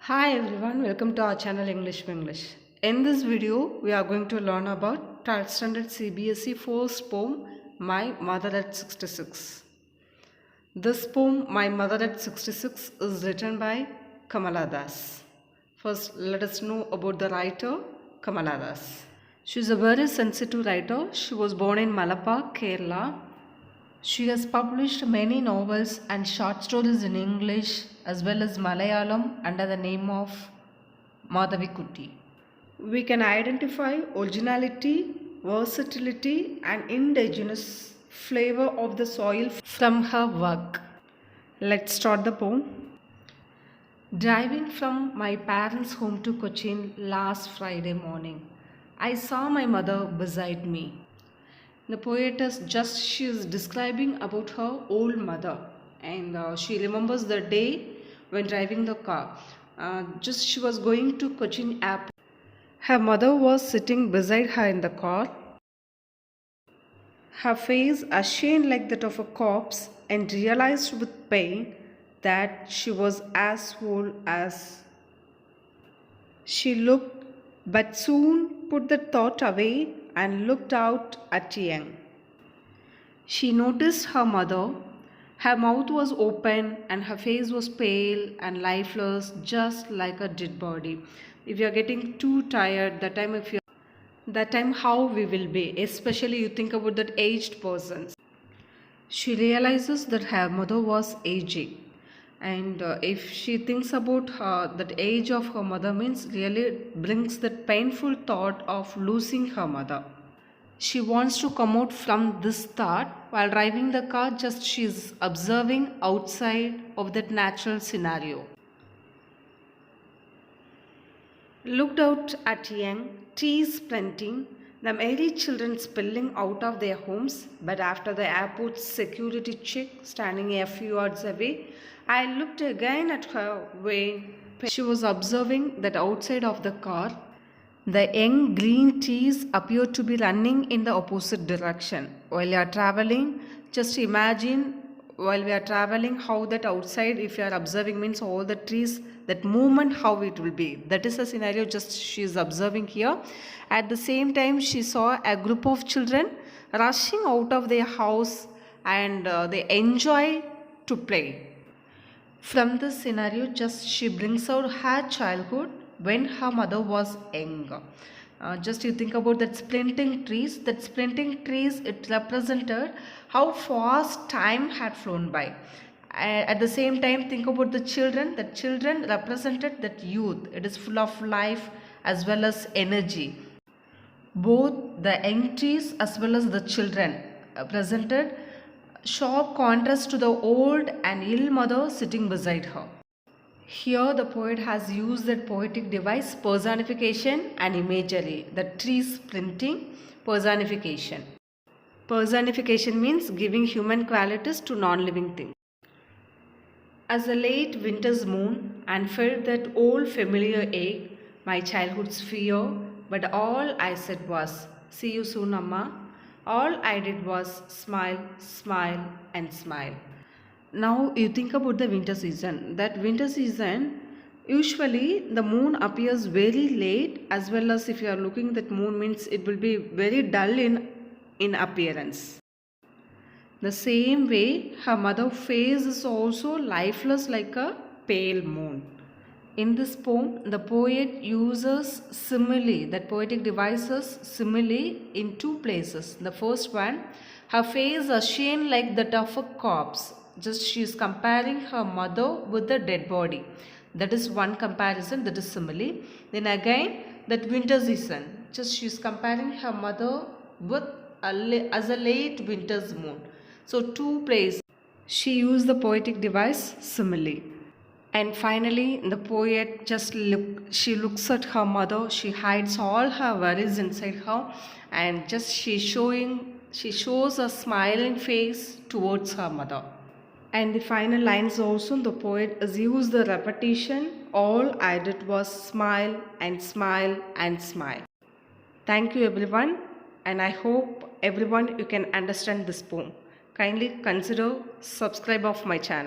Hi everyone, welcome to our channel English. In this video, we are going to learn about 12th standard CBSE first poem, My Mother at 66. This poem, My Mother at 66, is written by Kamala Das. First, let us know about the writer, Kamala Das. She is a very sensitive writer. She was born in Malappa, Kerala. She has published many novels and short stories in English as well as Malayalam under the name of Madhavikutty. We can identify originality, versatility, and indigenous flavor of the soil from her work. Let's start the poem. Driving from my parents' home to Cochin last Friday morning, I saw my mother beside me. The poetess she is describing about her old mother, and she remembers the day when driving the car. She was going to Cochin airport. Her mother was sitting beside her in the car, her face ashamed like that of a corpse, and realized with pain that she was as old as she looked, but soon put the thought away and looked out at Yang. She noticed her mother. Her mouth was open and her face was pale and lifeless, just like a dead body. If you are getting too tired, that time how we will be, especially you think about that aged person. She realizes that her mother was aging, and if she thinks about that age of her mother means really brings that painful thought of losing her mother. She wants to come out from this thought while driving the car. Just she's observing outside of that natural scenario. Looked out at young trees planting, the merry children spilling out of their homes. But after the airport's security check, standing a few yards away, I looked again at her when she was observing that outside of the car, the young green trees appear to be running in the opposite direction. While you are traveling, just imagine while we are traveling how that outside, if you are observing, means all the trees, that movement, how it will be. That is a scenario just she is observing here. At the same time, she saw a group of children rushing out of their house, and they enjoy to play. From this scenario, just she brings out her childhood when her mother was young. Just you think about that splinting trees. That splinting trees, it represented how fast time had flown by. At the same time, think about the children. The children represented that youth. It is full of life as well as energy. Both the young trees as well as the children presented sharp contrast to the old and ill mother sitting beside her. Here the poet has used that poetic device personification and imagery, the trees printing personification. Personification means giving human qualities to non-living things. As a late winter's moon and felt that old familiar ache, my childhood's fear, but all I said was, see you soon, Amma. All I did was smile, smile and smile. Now you think about the winter season. That winter season, usually the moon appears very late, as well as if you are looking that moon means it will be very dull in appearance. The same way her mother face is also lifeless like a pale moon. In this poem, the poet uses simile, that poetic devices simile in two places. The first one, her face ashamed like that of a corpse. Just she is comparing her mother with the dead body. That is one comparison, that is simile. Then again, that winter season, just she is comparing her mother with as a late winter's moon. So two places she used the poetic device simile. And finally, the poet she looks at her mother, she hides all her worries inside her, and just she shows a smiling face towards her mother. And the final lines also, the poet has used the repetition, all I did was smile and smile and smile. Thank you everyone, and I hope everyone you can understand this poem. Kindly consider subscribe of my channel.